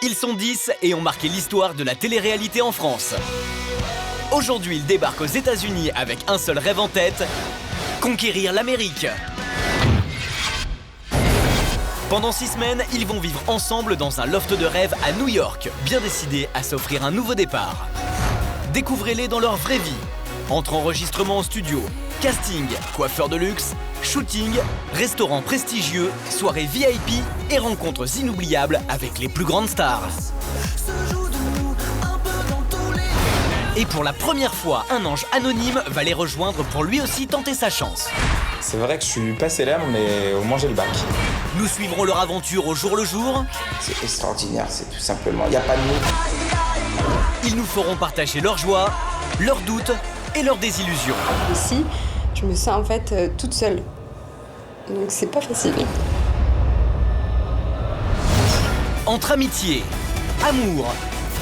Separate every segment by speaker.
Speaker 1: Ils sont 10 et ont marqué l'histoire de la télé-réalité en France. Aujourd'hui, ils débarquent aux États-Unis avec un seul rêve en tête, conquérir l'Amérique. Pendant 6 semaines, ils vont vivre ensemble dans un loft de rêve à New York, bien décidés à s'offrir un nouveau départ. Découvrez-les dans leur vraie vie. Entre enregistrements en studio, casting, coiffeur de luxe, shooting, restaurants prestigieux, soirées VIP et rencontres inoubliables avec les plus grandes stars. Et pour la première fois, un ange anonyme va les rejoindre pour lui aussi tenter sa chance.
Speaker 2: C'est vrai que je suis pas célèbre, mais au moins j'ai le bac.
Speaker 1: Nous suivrons leur aventure au jour le jour.
Speaker 2: C'est extraordinaire, c'est tout simplement, il n'y a pas de mots.
Speaker 1: Ils nous feront partager leurs joies, leurs doutes et leurs désillusions.
Speaker 3: Ici, je me sens en fait toute seule. Donc c'est pas facile.
Speaker 1: Entre amitié, amour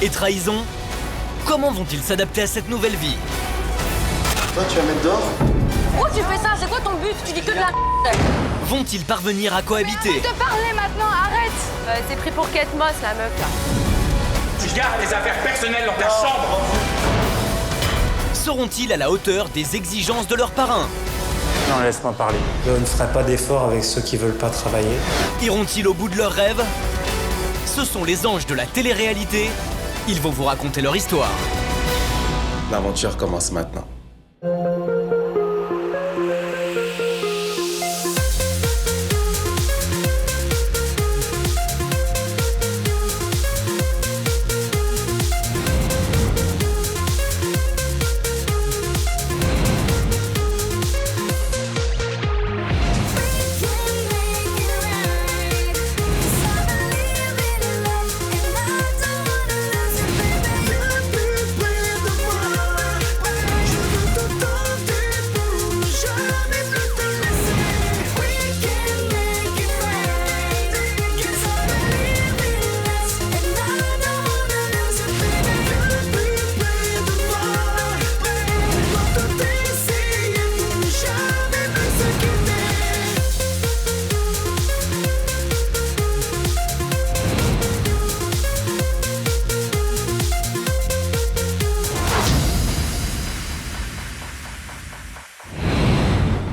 Speaker 1: et trahison, comment vont-ils s'adapter à cette nouvelle vie?
Speaker 4: Toi, tu vas mettre dehors?
Speaker 5: Pourquoi tu fais ça? C'est quoi ton but? Tu dis que de la
Speaker 1: Vont-ils parvenir à cohabiter?
Speaker 5: Arrête de parler maintenant, arrête! C'est pris pour Kate Moss, la meuf, là.
Speaker 6: Tu gardes les affaires personnelles dans ta chambre.
Speaker 1: Seront-ils à la hauteur des exigences de leurs parrains?
Speaker 7: Non, laisse-moi parler. Je ne ferai pas d'efforts avec ceux qui veulent pas travailler.
Speaker 1: Iront-ils au bout de leurs rêves? Ce sont les anges de la télé-réalité. Ils vont vous raconter leur histoire.
Speaker 4: L'aventure commence maintenant.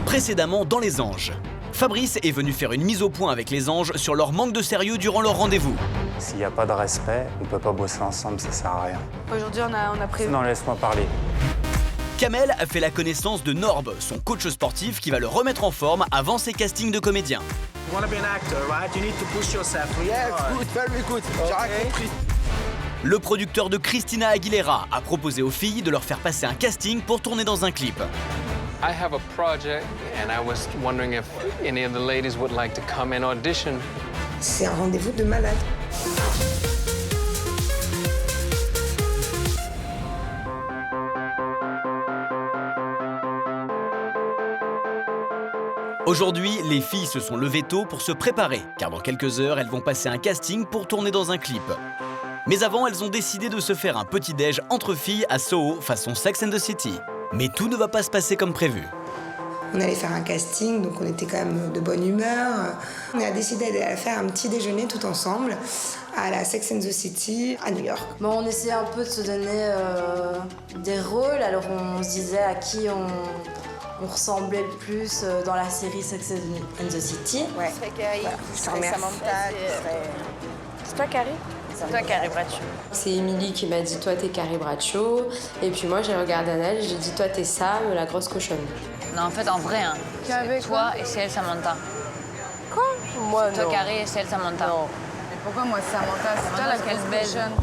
Speaker 1: Précédemment dans Les Anges. Fabrice est venu faire une mise au point avec les anges sur leur manque de sérieux durant leur rendez-vous.
Speaker 7: S'il n'y a pas de respect, on peut pas bosser ensemble, ça sert à rien.
Speaker 3: Aujourd'hui, on a prévu.
Speaker 7: Non, laisse-moi parler.
Speaker 1: Kamel a fait la connaissance de Norb, son coach sportif qui va le remettre en forme avant ses castings de comédiens.
Speaker 6: You wanna be an actor, right? You need to push yourself.
Speaker 4: Yeah, good, very good. J'ai rien compris.
Speaker 1: Le producteur de Christina Aguilera a proposé aux filles de leur faire passer un casting pour tourner dans un clip.
Speaker 8: I have a project, and I was wondering if any of the ladies would like to come and audition.
Speaker 3: C'est un rendez-vous de malade.
Speaker 1: Aujourd'hui, les filles se sont levées tôt pour se préparer, car dans quelques heures, elles vont passer un casting pour tourner dans un clip. Mais avant, elles ont décidé de se faire un petit déj entre filles à Soho, façon Sex and the City. Mais tout ne va pas se passer comme prévu.
Speaker 3: On allait faire un casting, donc on était quand même de bonne humeur. On a décidé d'aller faire un petit déjeuner tout ensemble à la Sex and the City à New York.
Speaker 9: Bon, on essayait un peu de se donner des rôles, alors on se disait à qui on ressemblait le plus dans la série Sex and the City.
Speaker 5: Ouais. C'est Carrie, c'est Samantha. C'est toi, Carrie? C'est toi, Carrie Bradshaw.
Speaker 3: C'est Émilie qui m'a dit « Toi, t'es Carrie Bradshaw ». Et puis moi, j'ai regardé Annelle et j'ai dit « Toi, t'es Sam, la grosse cochonne ».
Speaker 5: Non, en fait, en vrai, hein. C'est toi et c'est elle, Samantha.
Speaker 10: Quoi? Moi,
Speaker 5: Toi,
Speaker 10: non.
Speaker 5: Carrie et c'est elle, Samantha.
Speaker 10: Non. Mais pourquoi moi, Samantha? C'est toi la
Speaker 5: qu'elle
Speaker 10: grosse
Speaker 5: baise.
Speaker 10: cochonne.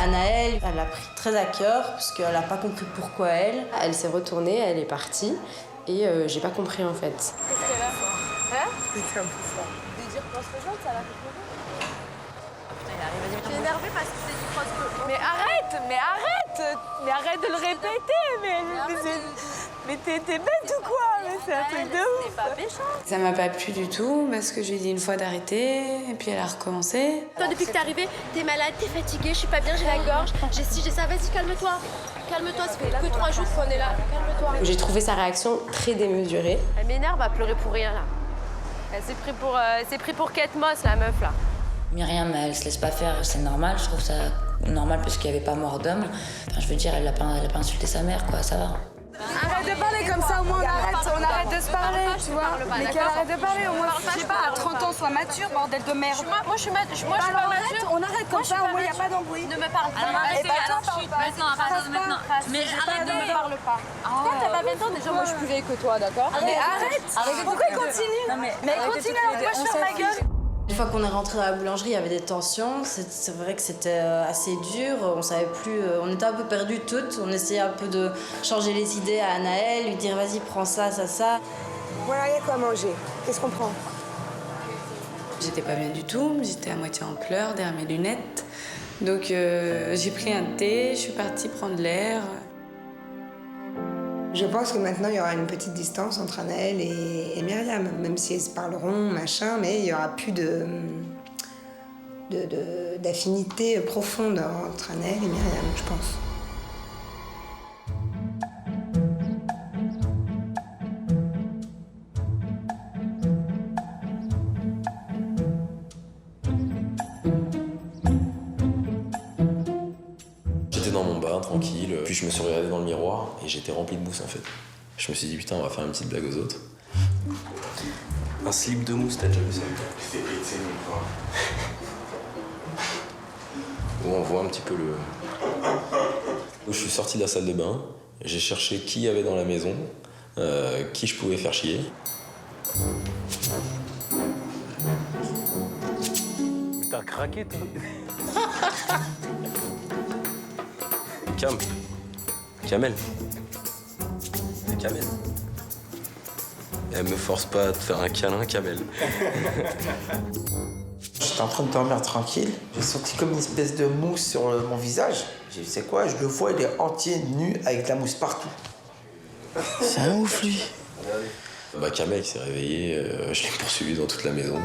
Speaker 9: Anaëlle, elle l'a pris très à cœur, parce qu'elle n'a pas compris pourquoi elle.
Speaker 3: Elle s'est retournée, elle est partie. Et j'ai pas compris en fait.
Speaker 5: Qu'est-ce qu'elle a? Hein?
Speaker 10: C'est un peu ça.
Speaker 5: De dire qu'on se rejoint, ça l'a fait pleurer. Putain, il arrive, vas-y.
Speaker 10: Je suis énervée parce que c'est du cross.
Speaker 5: Mais arrête de le répéter, mais t'es bête ou quoi? Mais c'est un truc de ouf.
Speaker 10: C'est pas méchant.
Speaker 3: Ça m'a pas plu du tout parce que je lui ai dit une fois d'arrêter et puis elle a recommencé.
Speaker 10: Toi, depuis que t'es arrivée, t'es malade, t'es fatiguée, je suis pas bien, j'ai la gorge, j'ai ci, j'ai ça. Vas-y, calme-toi. Calme-toi, ça fait que 3 jours qu'on est là. Calme-toi.
Speaker 3: J'ai trouvé sa réaction très démesurée.
Speaker 5: Elle m'énerve à pleurer pour rien, là. Elle s'est pris pour Kate Moss, la meuf, là.
Speaker 9: Myriam, elle se laisse pas faire, c'est normal, je trouve ça normal parce qu'il n'y avait pas mort d'homme. Enfin, je veux dire, elle a pas insulté sa mère, quoi, ça va.
Speaker 5: Arrête de parler comme ça, au moins on arrête de se parler, tu vois. Mais qu'elle arrête de parler, au moins, je sais pas, à 30 ans, sois mature, bordel de merde. Moi je suis pas mature. On arrête comme ça, au moins il n'y a pas d'embrouille. Ne me parle pas. Maintenant, mais arrête de me parle pas. Toi, t'as pas 20 ans, déjà, moi je suis plus vieille que toi, d'accord? Mais arrête. Pourquoi il continue? Mais continue, alors moi je ferme ma gueule.
Speaker 9: Une fois qu'on est rentré à la boulangerie, il y avait des tensions. C'est vrai que c'était assez dur. On savait plus. On était un peu perdus toutes. On essayait un peu de changer les idées à Anaël, lui dire vas-y, prends ça, ça, ça.
Speaker 3: Voilà, il y a quoi à manger? Qu'est-ce qu'on prend?
Speaker 11: J'étais pas bien du tout. J'étais à moitié en pleurs derrière mes lunettes. Donc j'ai pris un thé. Je suis partie prendre l'air.
Speaker 3: Je pense que maintenant, il y aura une petite distance entre Anaël et Myriam, même si elles se parleront, machin, mais il n'y aura plus d'affinité profonde entre Anaël et Myriam, je pense.
Speaker 12: J'étais dans mon bain, tranquille, puis je me suis regardé dans le miroir et j'étais rempli de mousse en fait. Je me suis dit putain, on va faire une petite blague aux autres. Un slip de mousse, t'as déjà vu ça? Je t'ai pété une fois. Où on voit un petit peu le... Je suis sorti de la salle de bain, j'ai cherché qui y avait dans la maison, qui je pouvais faire chier.
Speaker 7: Mais t'as craqué, toi.
Speaker 12: Kamel. C'est Kamel. Elle me force pas à te faire un câlin, Kamel.
Speaker 2: J'étais en train de dormir tranquille. J'ai senti comme une espèce de mousse sur mon visage. J'ai dit, c'est quoi? Je le vois, il est entier, nu, avec la mousse partout. C'est un ouf, lui.
Speaker 12: Bah, Kamel s'est réveillé, je l'ai poursuivi dans toute la maison.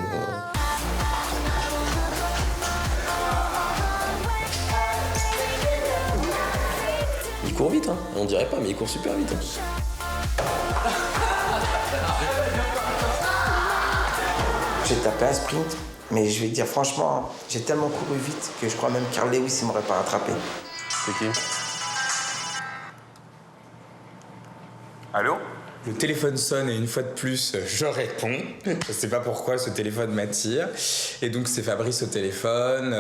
Speaker 12: Il court vite, hein. On dirait pas, mais il court super vite. Hein.
Speaker 2: J'ai tapé un sprint, mais je vais te dire franchement, j'ai tellement couru vite que je crois même Carl Lewis ne m'aurait pas rattrapé.
Speaker 4: C'est qui? Allô?
Speaker 13: Le téléphone sonne et une fois de plus, je réponds. Je sais pas pourquoi ce téléphone m'attire. Et donc c'est Fabrice au téléphone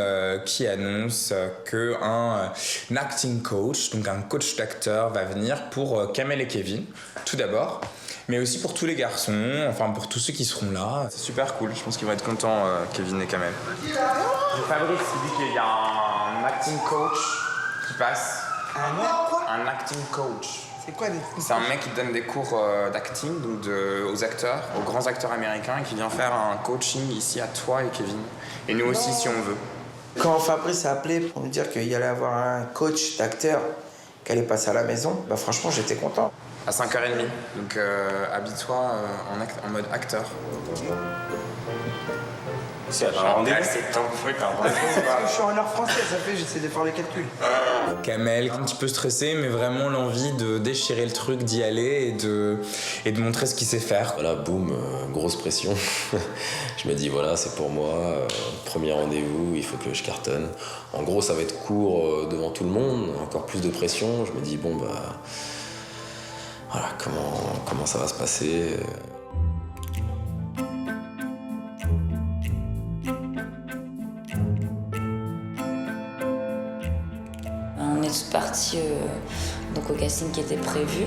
Speaker 13: qui annonce qu'un acting coach, donc un coach d'acteur, va venir pour Kamel et Kevin, tout d'abord. Mais aussi pour tous les garçons, enfin pour tous ceux qui seront là.
Speaker 4: C'est super cool, je pense qu'ils vont être contents, Kevin et Kamel. Fabrice, il dit qu'il y a un acting coach qui passe. Un acting coach.
Speaker 2: C'est quoi les...
Speaker 4: C'est un mec qui donne des cours d'acting donc aux acteurs, aux grands acteurs américains, et qui vient faire un coaching ici à toi et Kevin. Et nous aussi, si on veut.
Speaker 2: Quand Fabrice a appelé pour me dire qu'il y allait avoir un coach d'acteur qui allait passer à la maison, bah franchement, j'étais content.
Speaker 4: À 5h30, donc habille-toi en mode acteur.
Speaker 13: C'est un rendez-vous.
Speaker 4: C'est ton truc, un
Speaker 2: Parce que je suis en heure française, ça fait j'essaie de faire les calculs.
Speaker 13: Kamel, un petit peu stressé, mais vraiment l'envie de déchirer le truc, d'y aller et de montrer ce qu'il sait faire.
Speaker 12: Voilà, boum, grosse pression. Je me dis voilà, c'est pour moi, premier rendez-vous, il faut que je cartonne. En gros, ça va être court devant tout le monde, encore plus de pression. Je me dis bon bah... Voilà, comment ça va se passer.
Speaker 9: On est tous partis donc au casting qui était prévu.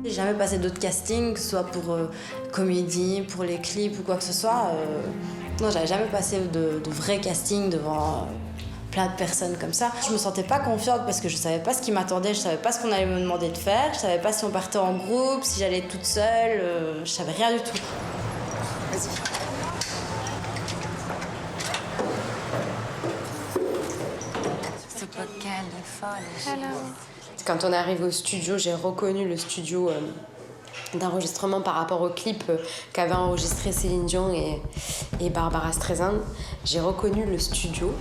Speaker 9: J'ai jamais passé d'autres castings, que ce soit pour comédie, pour les clips ou quoi que ce soit. Non, j'avais jamais passé de vrais castings devant plein de personnes comme ça. Je me sentais pas confiante parce que je savais pas ce qui m'attendait, je savais pas ce qu'on allait me demander de faire, je savais pas si on partait en groupe, si j'allais toute seule, je savais rien du tout.
Speaker 3: Vas-y.
Speaker 11: Ce podcast est folle.
Speaker 5: Quand on est arrivé au studio, j'ai reconnu le studio d'enregistrement par rapport au clip qu'avaient enregistré Céline Dion et Barbara Streisand. J'ai reconnu le studio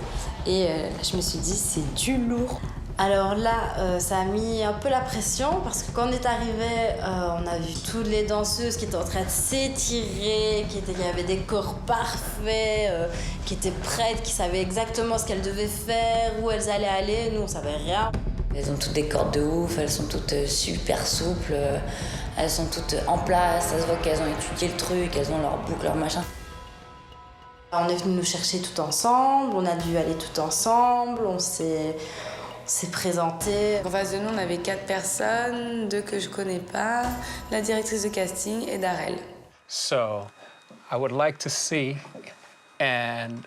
Speaker 5: et je me suis dit c'est du lourd.
Speaker 9: Alors là, ça a mis un peu la pression parce que quand on est arrivé, on a vu toutes les danseuses qui étaient en train de s'étirer, qui avaient des corps parfaits, qui étaient prêtes, qui savaient exactement ce qu'elles devaient faire, où elles allaient aller. Nous, on savait rien. Elles ont toutes des cordes de ouf, elles sont toutes super souples, elles sont toutes en place, ça se voit qu'elles ont étudié le truc, elles ont leur boucle, leur machin. On est venu nous chercher tout ensemble, on a dû aller tout ensemble, on s'est présenté.
Speaker 11: En face de nous, on avait 4 personnes, 2 que je connais pas, la directrice de casting et Darrell.
Speaker 8: So, I would like to see and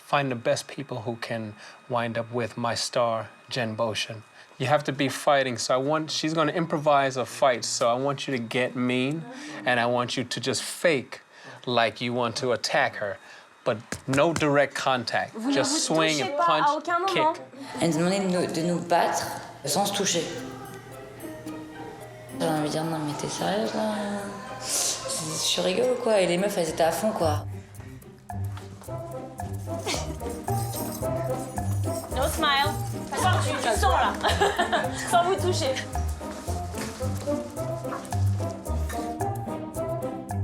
Speaker 8: find the best people who can wind up with my star, Jen Boschen. You have to be fighting, so she's going to improvise a fight, so I want you to get mean, and I want you to just fake like you want to attack her, but no direct contact. Just swing and punch, kick.
Speaker 9: Elle nous demandait de nous battre sans se toucher. J'ai envie de dire, non mais t'es sérieuse là? Je rigole ou quoi? Et les meufs, elles étaient à fond quoi.
Speaker 10: No smile. Tu sens là. Sans vous toucher.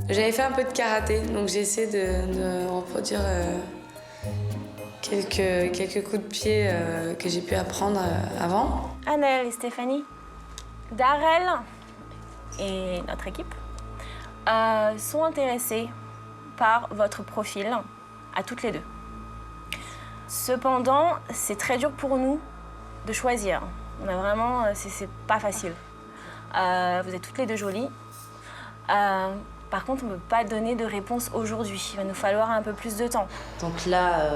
Speaker 11: J'avais fait un peu de karaté, donc j'ai essayé de reproduire quelques coups de pied que j'ai pu apprendre avant.
Speaker 10: Anaëlle et Stéphanie, Darrell et notre équipe sont intéressés par votre profil à toutes les deux. Cependant, c'est très dur pour nous de choisir. On a vraiment, c'est pas facile. Vous êtes toutes les deux jolies. Par contre, on ne peut pas donner de réponse aujourd'hui. Il va nous falloir un peu plus de temps.
Speaker 9: Donc là,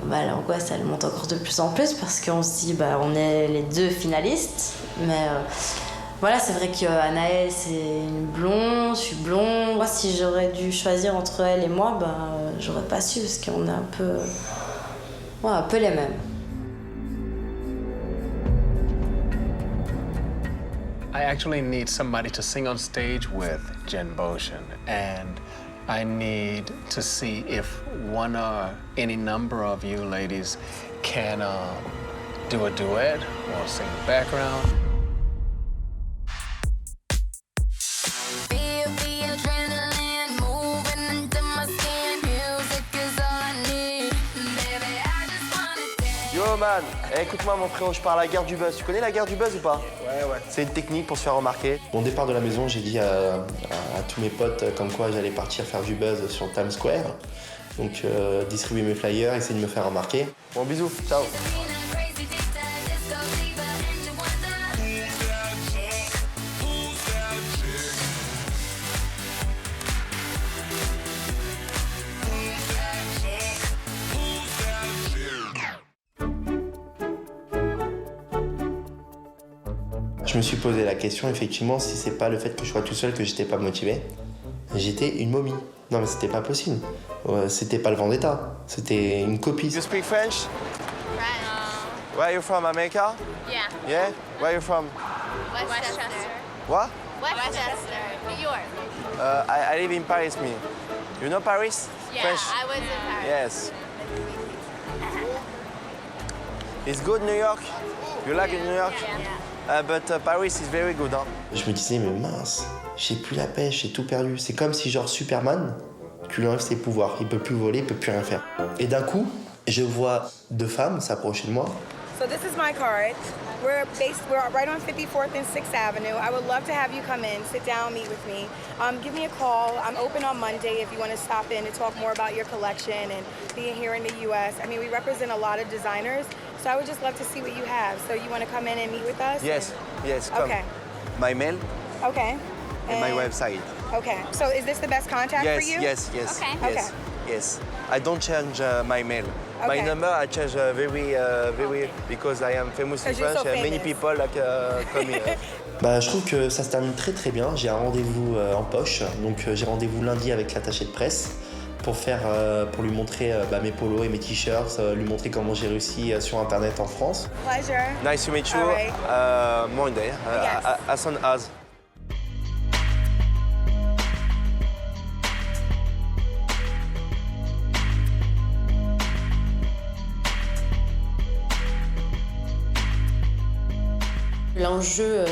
Speaker 9: l'angoisse, elle monte encore de plus en plus parce qu'on se dit, on est les 2 finalistes. Mais voilà, c'est vrai qu'Anaëlle, c'est une blonde, je suis blonde. Moi, si j'aurais dû choisir entre elle et moi, j'aurais pas su parce qu'on est un peu les mêmes.
Speaker 8: I actually need somebody to sing on stage with Jen Boschen, and I need to see if one or any number of you ladies can do a duet or sing background.
Speaker 14: Yo man, écoute-moi mon frérot, je pars à la guerre du buzz. Tu connais la guerre du buzz ou pas? Ouais. C'est une technique pour se faire remarquer.
Speaker 2: Au départ de la maison, j'ai dit à tous mes potes comme quoi j'allais partir faire du buzz sur Times Square. Donc distribuer mes flyers, essayer de me faire remarquer.
Speaker 14: Bon bisous, ciao.
Speaker 2: Je me suis posé la question, effectivement, si c'est pas le fait que je sois tout seul que j'étais pas motivé. J'étais une momie. Non mais c'était pas possible. C'était pas le Vendetta, c'était une copie.
Speaker 14: You speak French? Where are you from, America?
Speaker 10: Yeah.
Speaker 14: Yeah? Where are you from?
Speaker 10: Westchester.
Speaker 14: What?
Speaker 10: Westchester, New York.
Speaker 14: I live in Paris, me. You know Paris?
Speaker 10: Yeah,
Speaker 14: French?
Speaker 10: I was in Paris.
Speaker 14: Yes. It's good, New York? You like New York?
Speaker 10: Yeah.
Speaker 14: But Paris is very good, hein?
Speaker 2: Je me disais, mais mince, j'ai plus la pêche, j'ai tout perdu. C'est comme si, genre, Superman, tu lui enlèves ses pouvoirs. Il peut plus voler, il peut plus rien faire. Et d'un coup, je vois 2 femmes s'approcher de moi.
Speaker 3: So this is my card. We're right on 54th and 6th Avenue. I would love to have you come in, sit down, meet with me. Give me a call. I'm open on Monday if you want to stop in to talk more about your collection and being here in the U.S. I mean, we represent a lot of designers, so I would just love to see what you have. So you want to come in and meet with us?
Speaker 14: Yes, yes, come.
Speaker 3: Okay.
Speaker 14: My mail
Speaker 3: Okay.
Speaker 14: and my website.
Speaker 3: Okay. So is this the best contact for you?
Speaker 14: Yes.
Speaker 3: Okay.
Speaker 14: Yes, yes. I don't change my mail.
Speaker 3: Okay.
Speaker 14: My number I change very because I am famous in
Speaker 3: Because you're
Speaker 14: France
Speaker 3: so
Speaker 14: and many
Speaker 3: famous.
Speaker 14: people like come here.
Speaker 2: Je trouve que ça se termine très très bien. J'ai un rendez-vous en poche, donc j'ai rendez-vous lundi avec l'attaché de presse pour lui montrer mes polos et mes t-shirts, lui montrer comment j'ai réussi sur internet en France.
Speaker 3: Pleasure.
Speaker 14: Nice to meet you.
Speaker 3: All right.
Speaker 14: Monday,
Speaker 3: Yes.
Speaker 14: as soon as.
Speaker 9: l'enjeu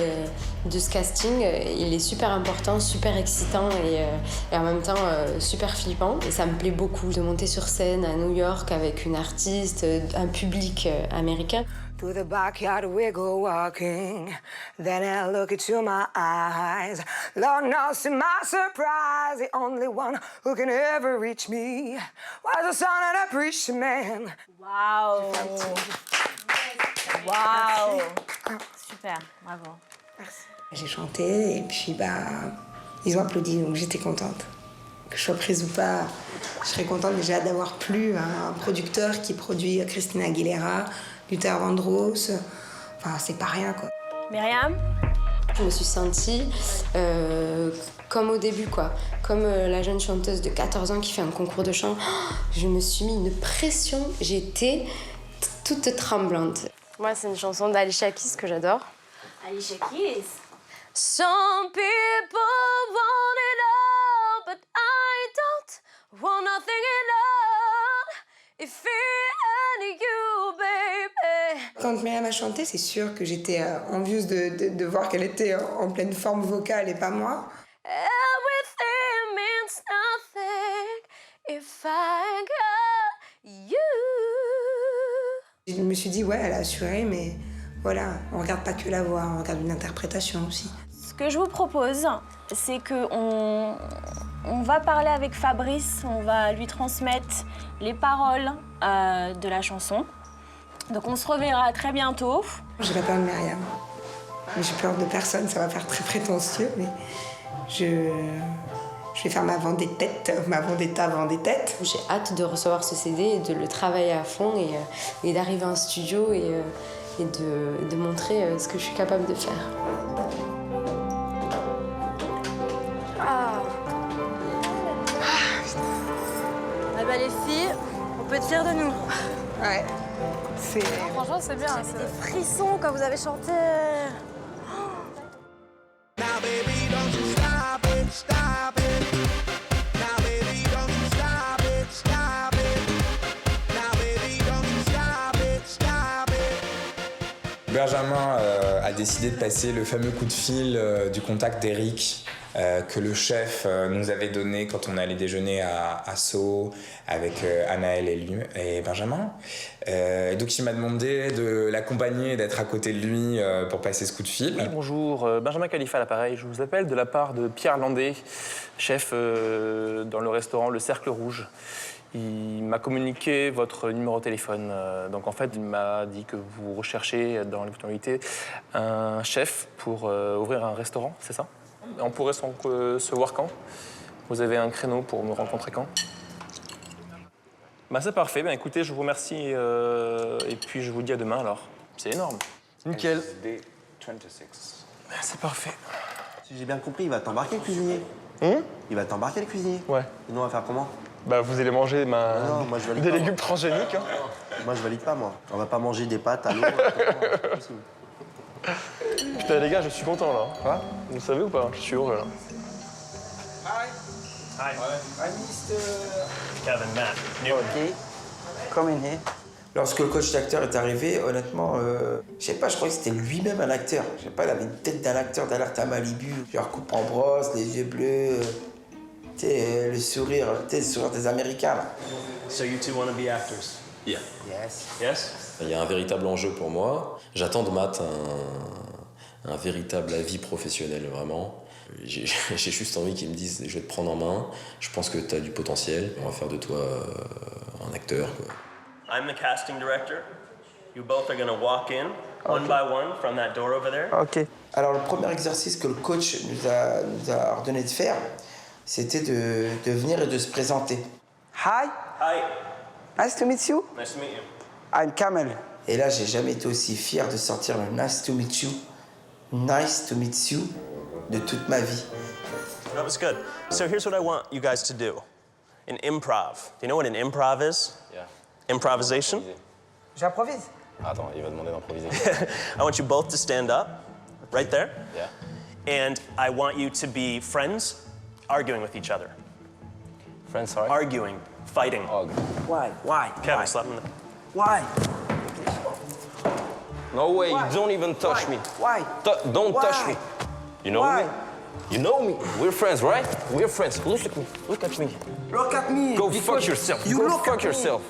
Speaker 9: de ce casting, il est super important, super excitant et en même temps super flippant. Et ça me plaît beaucoup de monter sur scène à New York avec une artiste, un public américain.
Speaker 15: Through the backyard we go walking, then I look into my eyes. Lord knows to my surprise, the only one who can ever reach me was the son of a preacher man.
Speaker 10: Waouh! Waouh! Super, bravo.
Speaker 15: Merci. J'ai chanté et puis ils ont applaudi, donc j'étais contente. Que je sois prise ou pas, je serais contente, mais j'ai hâte d'avoir plu à un producteur qui produit Christina Aguilera, Luther Vandross, enfin c'est pas rien quoi.
Speaker 10: Myriam?
Speaker 9: Je me suis sentie comme au début quoi, comme la jeune chanteuse de 14 ans qui fait un concours de chant. Je me suis mis une pression, j'étais toute tremblante. Moi c'est une chanson d'Alicia Keys que j'adore.
Speaker 10: Alicia Keys?
Speaker 9: Some people want it all, but I don't want nothing at all. If it you, baby.
Speaker 15: Quand Myriam a chanté, c'est sûr que j'étais envieuse de voir qu'elle était en pleine forme vocale et pas moi.
Speaker 9: Everything means nothing if I got you.
Speaker 15: Je me suis dit, ouais, elle a assuré, mais voilà, on regarde pas que la voix, on regarde une interprétation aussi.
Speaker 10: Ce que je vous propose, c'est qu'on va parler avec Fabrice, on va lui transmettre les paroles de la chanson. Donc on se reverra très bientôt.
Speaker 15: J'ai pas peur de Myriam, mais j'ai peur de personne, ça va faire très prétentieux, mais je vais faire ma vendetta avant des têtes.
Speaker 9: J'ai hâte de recevoir ce CD et de le travailler à fond et d'arriver en studio et de montrer ce que je suis capable de faire.
Speaker 5: Eh ben les filles, on peut être fiers de nous.
Speaker 15: Ouais.
Speaker 5: Franchement, c'est bien. C'est des frissons quand vous avez chanté.
Speaker 13: Benjamin a décidé de passer le fameux coup de fil du contact d'Eric que le chef nous avait donné quand on allait déjeuner à Sceaux avec Anaël et Benjamin. Donc il m'a demandé de l'accompagner, d'être à côté de lui pour passer ce coup de fil.
Speaker 16: Oui, bonjour, Benjamin Khalifa à l'appareil. Je vous appelle de la part de Pierre Landais, chef dans le restaurant Le Cercle Rouge. Il m'a communiqué votre numéro de téléphone. Donc en fait, il m'a dit que vous recherchez dans l'éventualité un chef pour ouvrir un restaurant, c'est ça? On pourrait se voir quand? Vous avez un créneau pour me rencontrer quand? Bah c'est parfait. Ben écoutez, je vous remercie et puis je vous dis à demain alors. C'est énorme.
Speaker 14: Nickel.
Speaker 16: C'est parfait.
Speaker 14: Si j'ai bien compris, il va t'embarquer le cuisinier. Il va t'embarquer le cuisinier.
Speaker 16: Ouais.
Speaker 14: Sinon, on va faire comment?
Speaker 16: Bah vous allez manger
Speaker 14: Non, moi, je valide
Speaker 16: des
Speaker 14: pas,
Speaker 16: légumes transgéniques. Hein.
Speaker 14: Moi je valide pas moi. On va pas manger des pâtes à l'eau.
Speaker 16: Putain les gars, je suis content là. Quoi? Vous savez ou pas? Je suis heureux là.
Speaker 17: Hi.
Speaker 14: I missed
Speaker 17: Kevin, Matt. New.
Speaker 14: OK. Come in here. Lorsque le coach d'acteur est arrivé, honnêtement, je sais pas, je crois que c'était lui-même un acteur. Je sais pas, il avait une tête d'un acteur d'Alerte à Malibu. Genre coupe en brosse, les yeux bleus. Tu sais, le sourire des Américains, là.
Speaker 17: So you two want to be actors?
Speaker 12: Yeah.
Speaker 14: Yes.
Speaker 17: Yes?
Speaker 12: Il y a un véritable enjeu pour moi. J'attends de Matt un véritable avis professionnel, vraiment. J'ai juste envie qu'il me dise, je vais te prendre en main, je pense que tu as du potentiel, on va faire de toi un acteur, quoi.
Speaker 17: I'm the casting director. You both are going to walk in, one by one, from that door over there.
Speaker 14: OK. Alors, le premier exercice que le coach nous a ordonné de faire, c'était de venir et de se présenter. Hi.
Speaker 17: Hi.
Speaker 14: Nice to meet you.
Speaker 17: Nice to meet you.
Speaker 14: I'm Kamel. Et là, j'ai jamais été aussi fier de sortir le Nice to meet you. Nice to meet you de toute ma vie.
Speaker 17: That was good. So here's what I want you guys to do. An improv. Do you know what an improv is?
Speaker 12: Yeah.
Speaker 17: Improvisation?
Speaker 14: J'improvise.
Speaker 12: Attends, il va demander d'improviser.
Speaker 17: I want you both to stand up, right there.
Speaker 12: Yeah.
Speaker 17: And I want you to be friends, arguing with each other.
Speaker 12: Friends, sorry?
Speaker 17: Arguing, fighting.
Speaker 14: Why?
Speaker 17: Kevin, slap him in the...
Speaker 14: Why?
Speaker 18: No way,
Speaker 14: Why?
Speaker 18: you don't even touch me.
Speaker 14: Why?
Speaker 18: Don't touch
Speaker 14: Why?
Speaker 18: me. You know
Speaker 14: Why?
Speaker 18: me? You know me. We're friends, right? We're friends. Look at me. Look at me.
Speaker 14: Look at me.
Speaker 18: Go
Speaker 14: Because
Speaker 18: fuck yourself.
Speaker 14: You
Speaker 18: Go
Speaker 14: look
Speaker 18: fuck
Speaker 14: at me.
Speaker 18: yourself.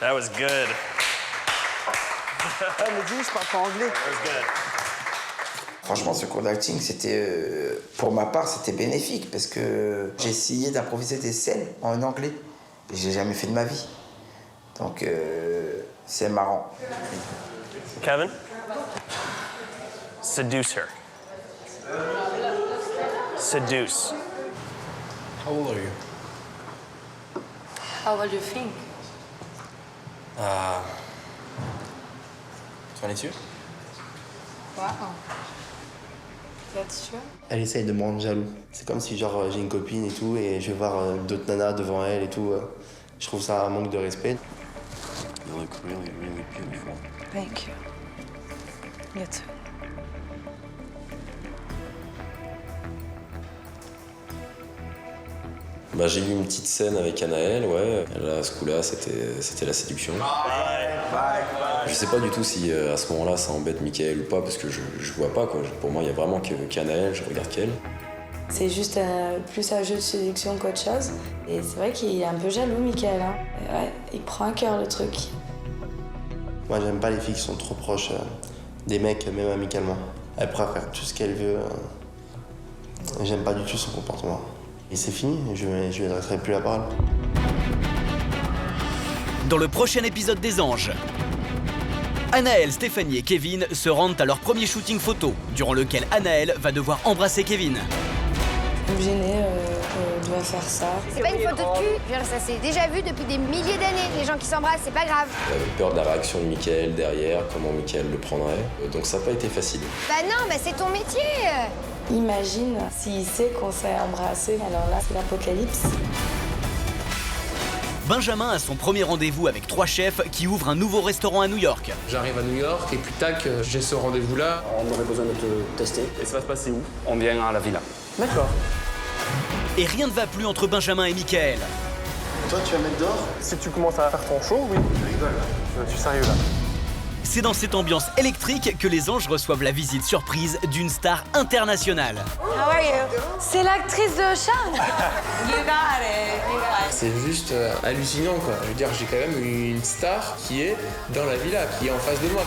Speaker 17: That was good.
Speaker 14: Elle me dit, je parle pas anglais.
Speaker 17: That was good.
Speaker 14: Franchement, ce cours d'acting, c'était, pour ma part, c'était bénéfique parce que j'ai essayé d'improviser des scènes en anglais et j'ai jamais fait de ma vie. Donc, c'est marrant.
Speaker 17: Kevin, seduce her. Seduce.
Speaker 12: How old are you?
Speaker 11: How old do you think?
Speaker 12: 22?
Speaker 11: Wow. That's true.
Speaker 2: Elle essaye de me rendre jaloux. C'est comme si genre j'ai une copine et tout et je vais voir d'autres nanas devant elle et tout. Je trouve ça un manque de respect.
Speaker 12: You look really, really beautiful.
Speaker 11: Thank you. You too.
Speaker 12: Bah, j'ai eu une petite scène avec Anaël, ouais. Là, ce coup-là, c'était la séduction. Je sais pas du tout si à ce moment-là ça embête Mickaël ou pas, parce que je vois pas quoi. Pour moi, il y a vraiment qu'Anaël, je regarde qu'elle.
Speaker 11: C'est juste plus un jeu de séduction qu'autre chose. Et c'est vrai qu'il est un peu jaloux, Mickaël. Hein. Ouais, il prend à cœur le truc.
Speaker 2: Moi, j'aime pas les filles qui sont trop proches des mecs, même amicalement. Elle pourra faire tout ce qu'elle veut. J'aime pas du tout son comportement. Et c'est fini, je lui adresserai plus la parole.
Speaker 1: Dans le prochain épisode des Anges, Anaël, Stéphanie et Kevin se rendent à leur premier shooting photo, durant lequel Anaël va devoir embrasser Kevin.
Speaker 11: Je me gênais de faire ça.
Speaker 19: C'est pas une photo de cul, je veux dire, ça s'est déjà vu depuis des milliers d'années. Les gens qui s'embrassent, c'est pas grave.
Speaker 12: J'avais peur de la réaction de Mickaël derrière, comment Mickaël le prendrait. Donc ça n'a pas été facile.
Speaker 19: Bah non, bah c'est ton métier.
Speaker 11: Imagine s'il sait qu'on s'est embrassé, alors là, c'est l'apocalypse.
Speaker 1: Benjamin a son premier rendez-vous avec 3 chefs qui ouvrent un nouveau restaurant à New York.
Speaker 20: J'arrive à New York et puis tac, j'ai ce rendez-vous-là.
Speaker 21: On aurait besoin de te tester.
Speaker 16: Et ça va se passer où?
Speaker 21: On vient à la villa.
Speaker 16: D'accord.
Speaker 1: Et rien ne va plus entre Benjamin et Mickaël.
Speaker 2: Toi, tu vas mettre dehors?
Speaker 16: Si tu commences à faire ton show, oui. Je rigole. Je suis sérieux là.
Speaker 1: C'est dans cette ambiance électrique que les Anges reçoivent la visite surprise d'une star internationale.
Speaker 5: How are you? C'est l'actrice de Charles.
Speaker 11: You got it.
Speaker 20: C'est juste hallucinant quoi. Je veux dire, j'ai quand même une star qui est dans la villa, qui est en face de moi.